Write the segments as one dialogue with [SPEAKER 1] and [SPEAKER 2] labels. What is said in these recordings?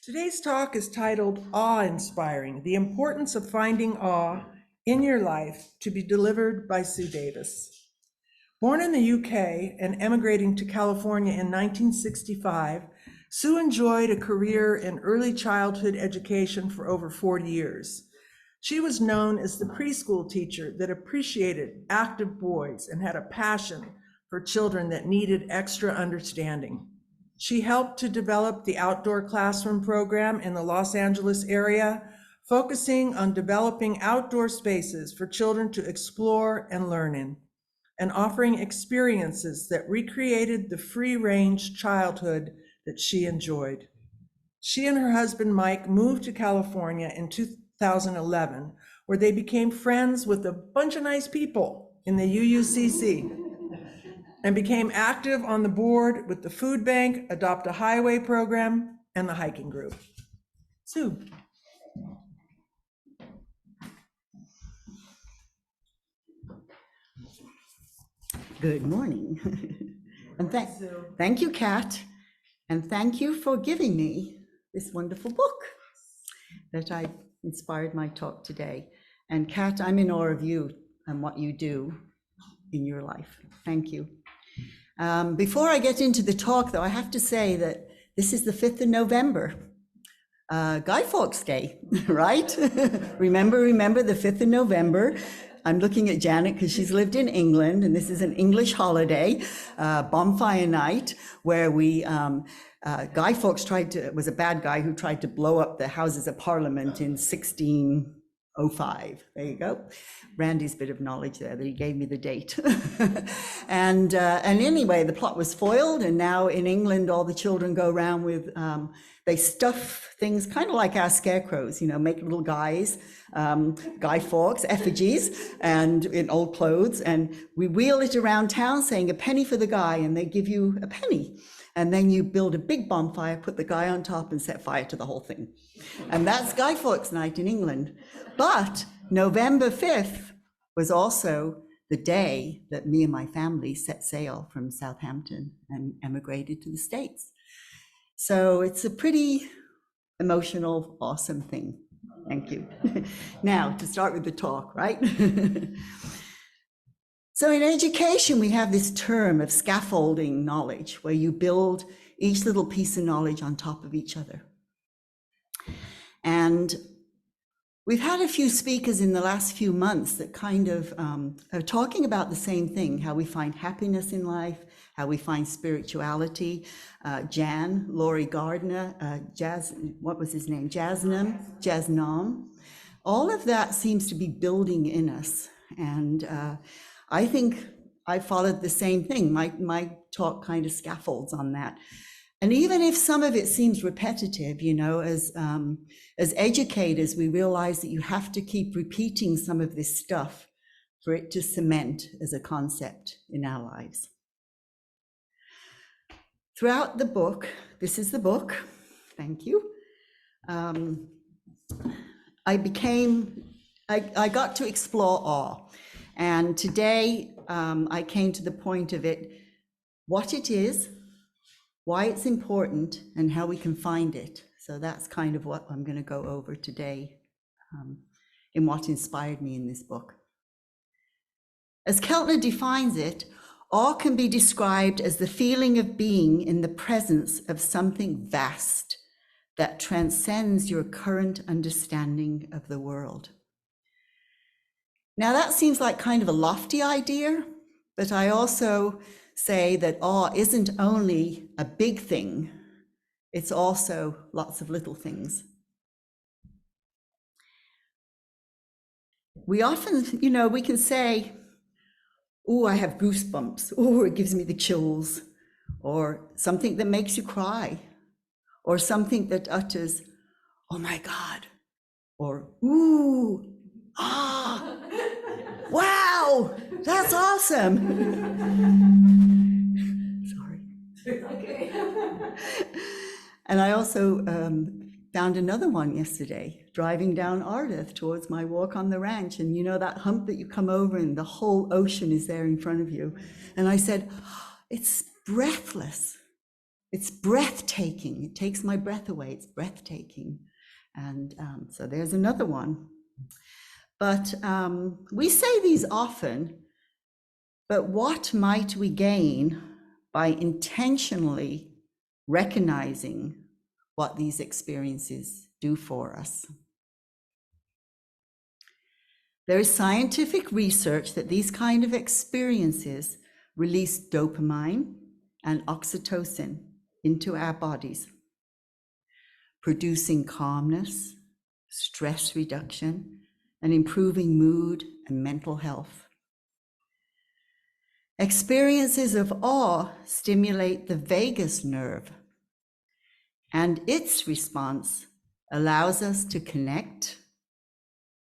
[SPEAKER 1] Today's talk is titled Awe-Inspiring, The Importance of Finding Awe in Your Life, to be delivered by Sue Davis. Born in the UK and emigrating to California in 1965, Sue enjoyed a career in early childhood education for over 40 years. She was known as the preschool teacher that appreciated active boys and had a passion for children that needed extra understanding. She helped to develop the outdoor classroom program in the Los Angeles area, focusing on developing outdoor spaces for children to explore and learn in, and offering experiences that recreated the free-range childhood that she enjoyed. She and her husband, Mike, moved to California in 2011, where they became friends with a bunch of nice people in the UUCC and became active on the board with the food bank, Adopt a Highway program, and the hiking group. Sue.
[SPEAKER 2] Good morning. And thank you, Kat, and thank you for giving me this wonderful book that I inspired my talk today. And Kat, I'm in awe of you and what you do in your life. Thank you. Before I get into the talk, though, I have to say that this is the 5th of November, Guy Fawkes Day, right? remember the 5th of November. I'm looking at Janet because she's lived in England, and this is an English holiday, bonfire night, where Guy Fawkes was a bad guy who tried to blow up the Houses of Parliament in 1605. There you go. Randy's bit of knowledge there that he gave me the date. And anyway, the plot was foiled, and now in England, all the children go around with, they stuff things kind of like our scarecrows, make little guys, Guy Fawkes, effigies, and in old clothes, and we wheel it around town saying a penny for the guy, and they give you a penny. And then you build a big bonfire, put the guy on top, and set fire to the whole thing. And that's Guy Fawkes Night in England. But November 5th was also the day that me and my family set sail from Southampton and emigrated to the States. So it's a pretty emotional, awesome thing. Thank you. Now, to start with the talk, right? So in education, we have this term of scaffolding knowledge, where you build each little piece of knowledge on top of each other. And we've had a few speakers in the last few months that kind of are talking about the same thing, how we find happiness in life, how we find spirituality. Laurie Gardner, what was his name? Jasnam. All of that seems to be building in us. And I think I followed the same thing. My talk kind of scaffolds on that. And even if some of it seems repetitive, as educators, we realize that you have to keep repeating some of this stuff for it to cement as a concept in our lives. Throughout the book, this is the book, thank you. I got to explore awe. And today I came to the point of it, what it is, why it's important, and how we can find it. So that's kind of what I'm going to go over today in what inspired me in this book. As Keltner defines it, awe can be described as the feeling of being in the presence of something vast that transcends your current understanding of the world. Now that seems like kind of a lofty idea, but I also say that awe isn't only a big thing, it's also lots of little things. We often, we can say, oh, I have goosebumps, oh, it gives me the chills, or something that makes you cry, or something that utters, oh my God, or ooh, ah, wow, that's awesome. Sorry. Okay. And I also found another one yesterday, driving down Ardith towards my walk on the ranch. And that hump that you come over and the whole ocean is there in front of you. And I said, it's breathless. It's breathtaking. It takes my breath away. It's breathtaking. And so there's another one. But we say these often, but what might we gain by intentionally recognizing what these experiences do for us? There is scientific research that these kind of experiences release dopamine and oxytocin into our bodies, producing calmness, stress reduction, and improving mood and mental health. Experiences of awe stimulate the vagus nerve, and its response allows us to connect,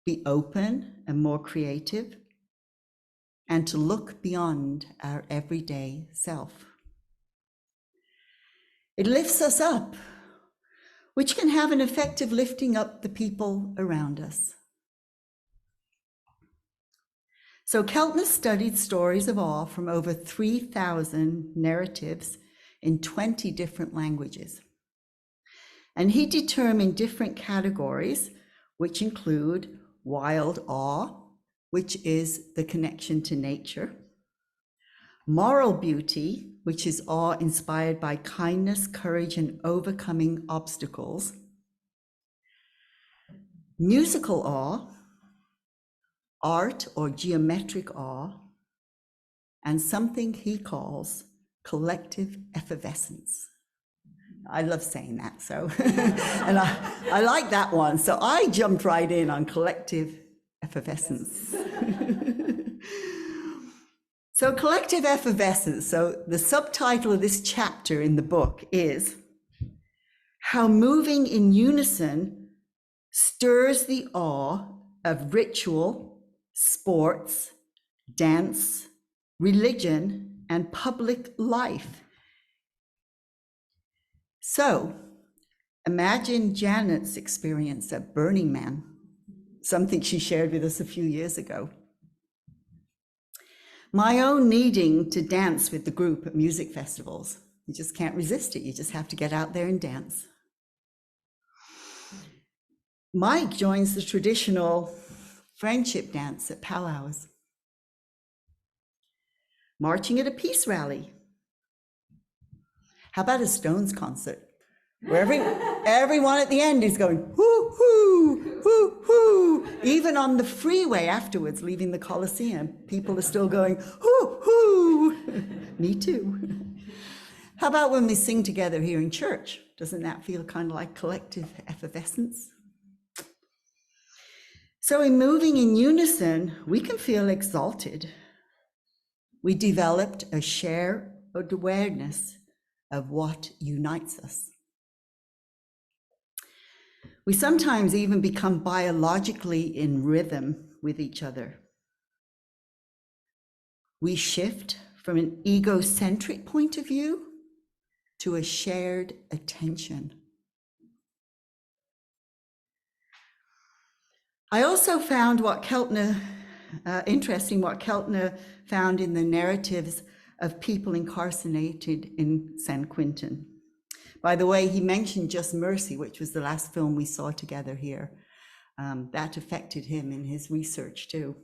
[SPEAKER 2] be open and more creative, and to look beyond our everyday self. It lifts us up, which can have an effect of lifting up the people around us. So Keltner studied stories of awe from over 3,000 narratives in 20 different languages. And he determined different categories, which include wild awe, which is the connection to nature; moral beauty, which is awe inspired by kindness, courage, and overcoming obstacles; musical awe, art or geometric awe; and something he calls collective effervescence. I love saying that, so, and I like that one. So I jumped right in on collective effervescence. So collective effervescence, so the subtitle of this chapter in the book is How Moving in Unison Stirs the Awe of Ritual, Sports, Dance, Religion, and Public Life. So imagine Janet's experience at Burning Man, something she shared with us a few years ago. My own needing to dance with the group at music festivals. You just can't resist it. You just have to get out there and dance. Mike joins the traditional friendship dance at powwows. Marching at a peace rally. How about a Stones concert? Where everyone at the end is going, hoo, hoo, hoo, hoo. Even on the freeway afterwards, leaving the Coliseum, people are still going, hoo, hoo. Me too. How about when we sing together here in church? Doesn't that feel kind of like collective effervescence? So in moving in unison, we can feel exalted. We developed a shared awareness of what unites us. We sometimes even become biologically in rhythm with each other. We shift from an egocentric point of view to a shared attention. I also found interesting what Keltner found in the narratives of people incarcerated in San Quentin. By the way, he mentioned Just Mercy, which was the last film we saw together here. That affected him in his research too.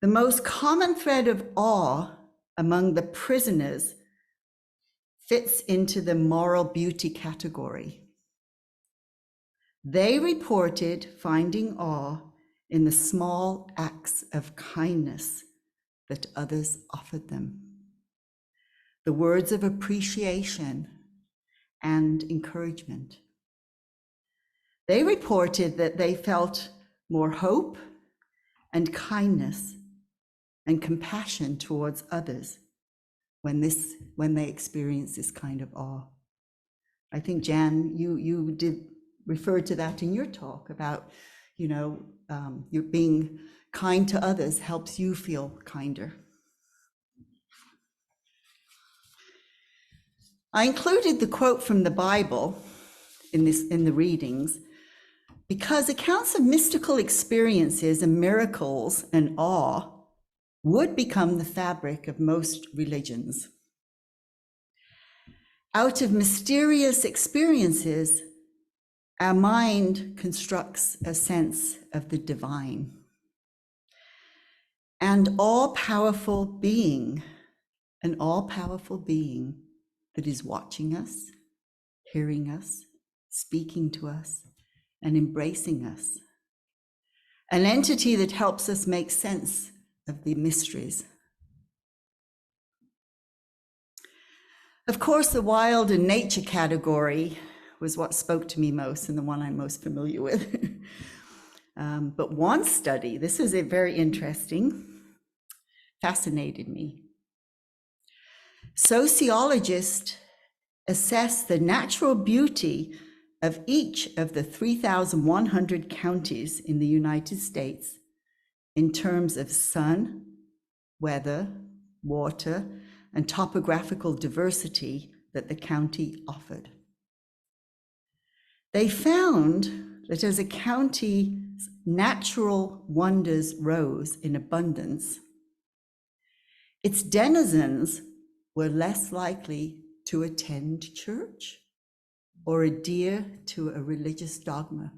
[SPEAKER 2] The most common thread of awe among the prisoners fits into the moral beauty category. They reported finding awe in the small acts of kindness that others offered them, the words of appreciation and encouragement. They reported that they felt more hope and kindness and compassion towards others when they experienced this kind of awe. I think, Jan, you did refer to that in your talk about, you're being kind to others helps you feel kinder. I included the quote from the Bible in the readings because accounts of mystical experiences and miracles and awe would become the fabric of most religions. Out of mysterious experiences, our mind constructs a sense of the divine. An all-powerful being that is watching us, hearing us, speaking to us, and embracing us. An entity that helps us make sense of the mysteries. Of course, the wild and nature category was what spoke to me most and the one I'm most familiar with. But one study, this is very interesting, fascinated me. Sociologists assess the natural beauty of each of the 3,100 counties in the United States in terms of sun, weather, water, and topographical diversity that the county offered. They found that as a county's natural wonders rose in abundance, its denizens were less likely to attend church or adhere to a religious dogma.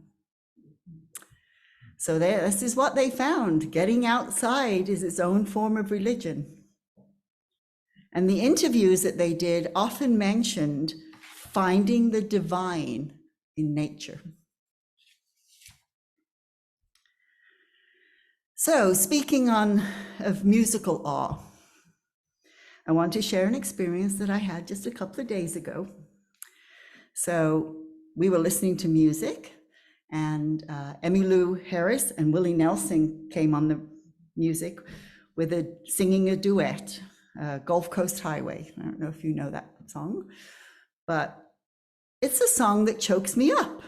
[SPEAKER 2] So this is what they found. Getting outside is its own form of religion. And the interviews that they did often mentioned finding the divine in nature. So speaking of musical awe, I want to share an experience that I had just a couple of days ago. So we were listening to music, and Emmylou Harris and Willie Nelson came on the music with singing a duet, Gulf Coast Highway. I don't know if you know that song, but it's a song that chokes me up.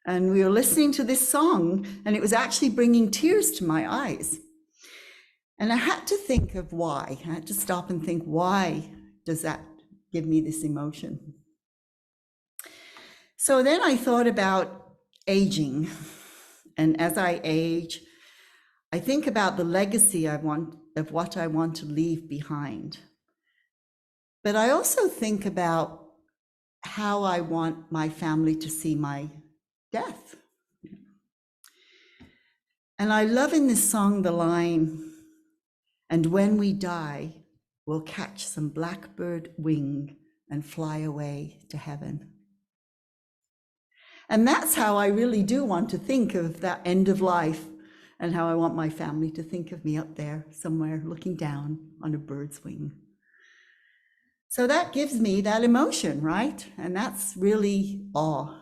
[SPEAKER 2] And we were listening to this song, and it was actually bringing tears to my eyes. And I had to think of why. I had to stop and think, why does that give me this emotion? So then I thought about aging. And as I age, I think about the legacy of what I want to leave behind. But I also think about how I want my family to see my death. And I love in this song the line, "And when we die, we'll catch some blackbird wing and fly away to heaven." And that's how I really do want to think of that end of life, and how I want my family to think of me up there somewhere looking down on a bird's wing. So that gives me that emotion, right? And that's really awe.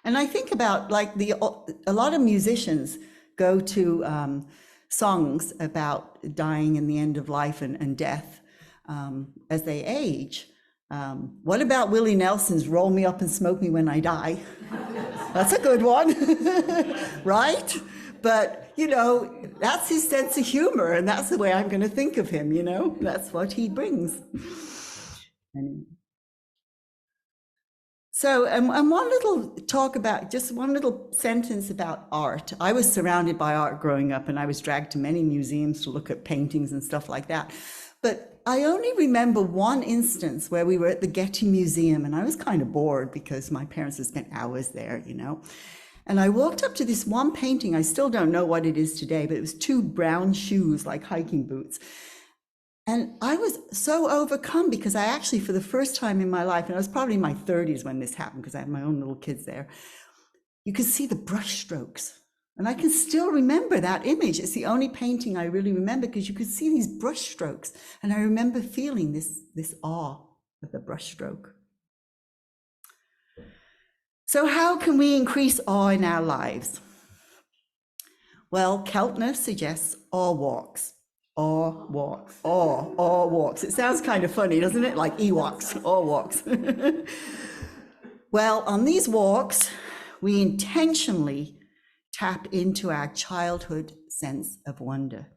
[SPEAKER 2] And I think about a lot of musicians go to songs about dying and the end of life and death as they age. What about Willie Nelson's "Roll Me Up and Smoke Me When I Die"? That's a good one, right? But, that's his sense of humor, and that's the way I'm going to think of him, That's what he brings. Anyway. So, and one little sentence about art. I was surrounded by art growing up, and I was dragged to many museums to look at paintings and stuff like that. But I only remember one instance where we were at the Getty Museum, and I was kind of bored because my parents had spent hours there, And I walked up to this one painting. I still don't know what it is today, but it was two brown shoes, like hiking boots. And I was so overcome because I actually, for the first time in my life, and I was probably in my 30s when this happened because I had my own little kids there, you could see the brush strokes. And I can still remember that image. It's the only painting I really remember because you could see these brush strokes. And I remember feeling this awe of the brush stroke. So how can we increase awe in our lives? Well, Keltner suggests awe walks. Awe walks, awe walks. It sounds kind of funny, doesn't it? Like Ewoks, awe walks. Well, on these walks, we intentionally tap into our childhood sense of wonder,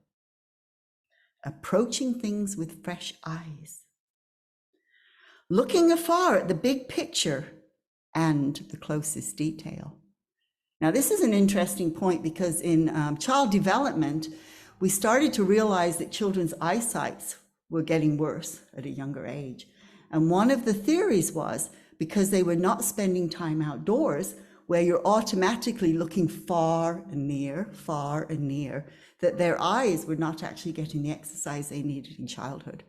[SPEAKER 2] approaching things with fresh eyes, looking afar at the big picture and the closest detail. Now, this is an interesting point because in child development, we started to realize that children's eyesight were getting worse at a younger age. And one of the theories was because they were not spending time outdoors, where you're automatically looking far and near, that their eyes were not actually getting the exercise they needed in childhood.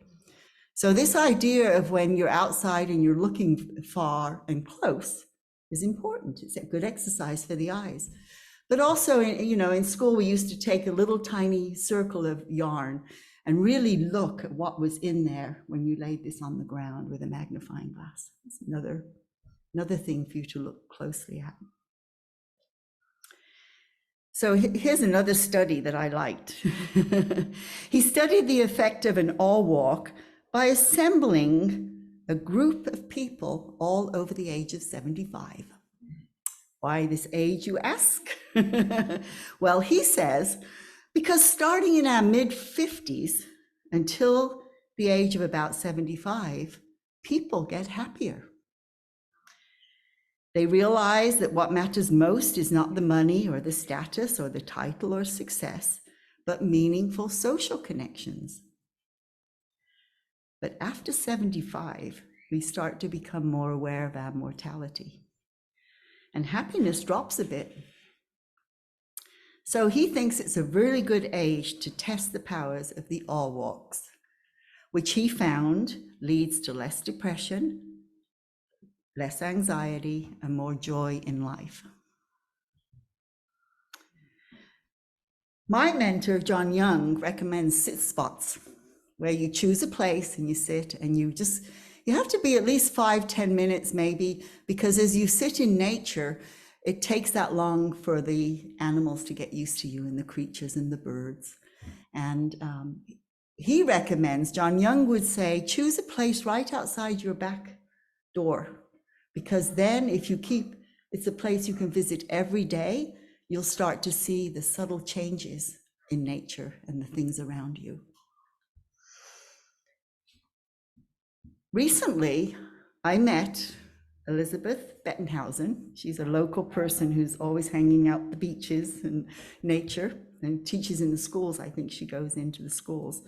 [SPEAKER 2] So this idea of when you're outside and you're looking far and close is important. It's a good exercise for the eyes. But also, in school, we used to take a little tiny circle of yarn and really look at what was in there when you laid this on the ground with a magnifying glass. It's another thing for you to look closely at. So here's another study that I liked. He studied the effect of an awe walk by assembling a group of people all over the age of 75. Why this age, you ask? Well, he says, because starting in our mid-50s until the age of about 75, people get happier. They realize that what matters most is not the money or the status or the title or success, but meaningful social connections. But after 75, we start to become more aware of our mortality. And happiness drops a bit. So he thinks it's a really good age to test the powers of the awe walks, which he found leads to less depression, less anxiety, and more joy in life. My mentor, John Young, recommends sit spots, where you choose a place and you sit and you have to be at least 5-10 minutes maybe, because as you sit in nature, it takes that long for the animals to get used to you and the creatures and the birds. And he recommends, John Young would say, choose a place right outside your back door, because then if you it's a place you can visit every day, you'll start to see the subtle changes in nature and the things around you. Recently, I met Elizabeth Bettenhausen. She's a local person who's always hanging out the beaches and nature and teaches in the schools. I think she goes into the schools.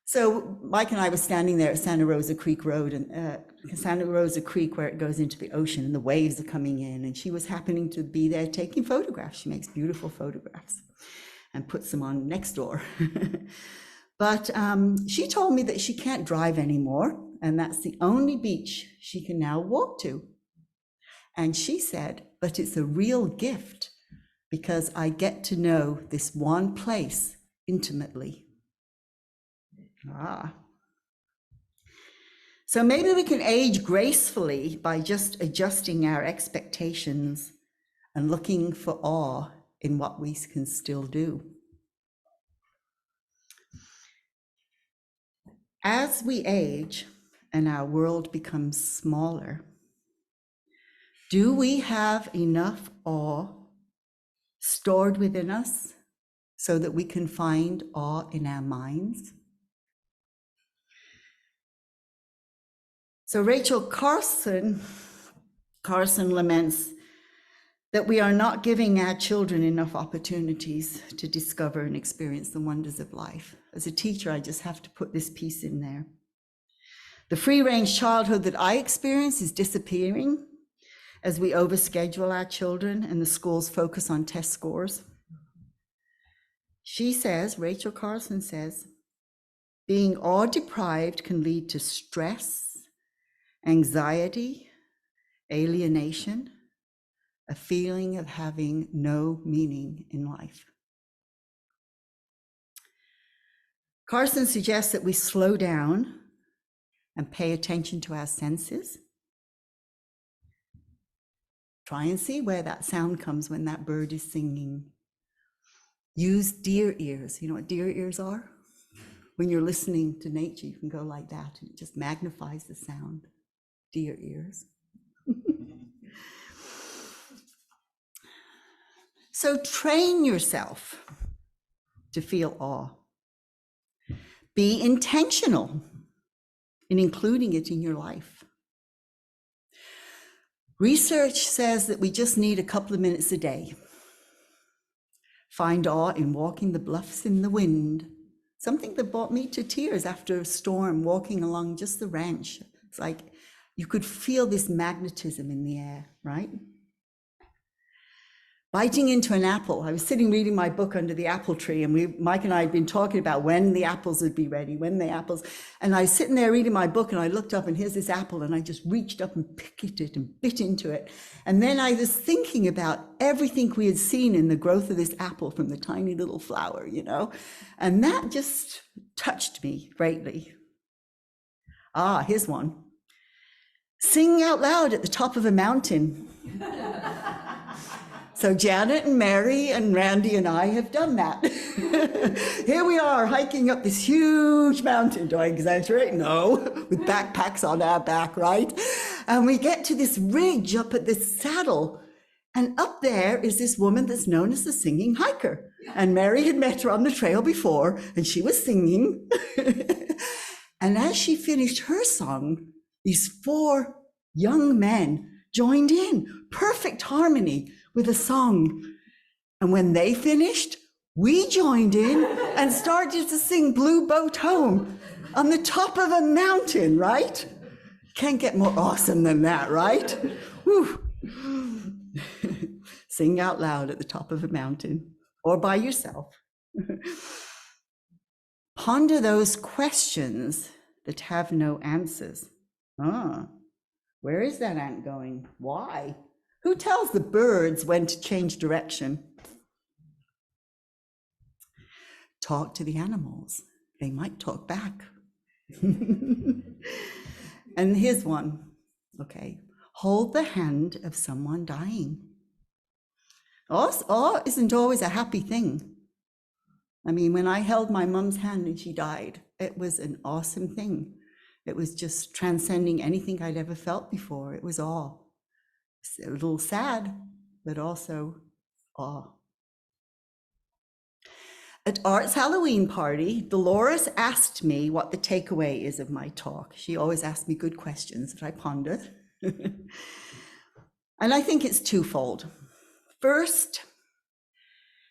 [SPEAKER 2] So Mike and I were standing there at Santa Rosa Creek Road, and Santa Rosa Creek, where it goes into the ocean and the waves are coming in, and she was happening to be there taking photographs. She makes beautiful photographs and puts them on Nextdoor. But she told me that she can't drive anymore, and that's the only beach she can now walk to. And she said, but it's a real gift because I get to know this one place intimately. So maybe we can age gracefully by just adjusting our expectations and looking for awe in what we can still do. As we age and our world becomes smaller, do we have enough awe stored within us so that we can find awe in our minds? So Rachel Carson laments that we are not giving our children enough opportunities to discover and experience the wonders of life. As a teacher, I just have to put this piece in there. The free-range childhood that I experience is disappearing as we overschedule our children and the schools focus on test scores. She says, Rachel Carson says, being awe-deprived can lead to stress, anxiety, alienation, a feeling of having no meaning in life. Carson suggests that we slow down and pay attention to our senses. Try and see where that sound comes when that bird is singing. Use deer ears. You know what deer ears are? When you're listening to nature, you can go like that and it just magnifies the sound. Deer ears. So train yourself to feel awe. Be intentional in including it in your life. Research says that we just need a couple of minutes a day. Find awe in walking the bluffs in the wind. something that brought me to tears after a storm, walking along just the ranch. It's like you could feel this magnetism in the air, right? Biting into an apple. I was sitting reading my book under the apple tree, and Mike and I had been talking about when the apples would be ready, and I was sitting there reading my book, and I looked up, and here's this apple, and I just reached up and picked it and bit into it. And then I was thinking about everything we had seen in the growth of this apple from the tiny little flower, and that just touched me greatly. Here's one. Singing out loud at the top of a mountain. So Janet and Mary and Randy and I have done that. Here we are hiking up this huge mountain. Do I exaggerate? No, with backpacks on our back, right? And we get to this ridge up at this saddle. And up there is this woman that's known as the singing hiker. And Mary had met her on the trail before, and she was singing. And as she finished her song, these 4 young men joined in, perfect harmony with a song. And when they finished, we joined in and started to sing Blue Boat Home on the top of a mountain, right? Can't get more awesome than that, right? Whew. Sing out loud at the top of a mountain or by yourself. Ponder those questions that have no answers. Where is that ant going? Why? Who tells the birds when to change direction? Talk to the animals. They might talk back. And here's one. Okay. Hold the hand of someone dying. Awe isn't always a happy thing. I mean, when I held my mum's hand and she died, it was an awesome thing. It was just transcending anything I'd ever felt before. It was awe. A little sad, but also awe. At Art's Halloween party, Dolores asked me what the takeaway is of my talk. She always asked me good questions that I ponder. And I think it's twofold. First,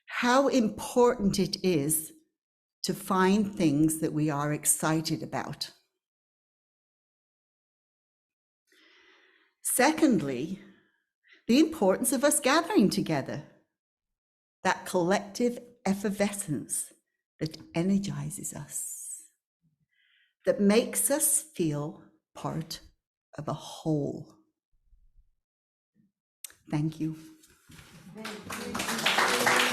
[SPEAKER 2] how important it is to find things that we are excited about. Secondly, the importance of us gathering together, that collective effervescence that energizes us, that makes us feel part of a whole. Thank you. Thank you.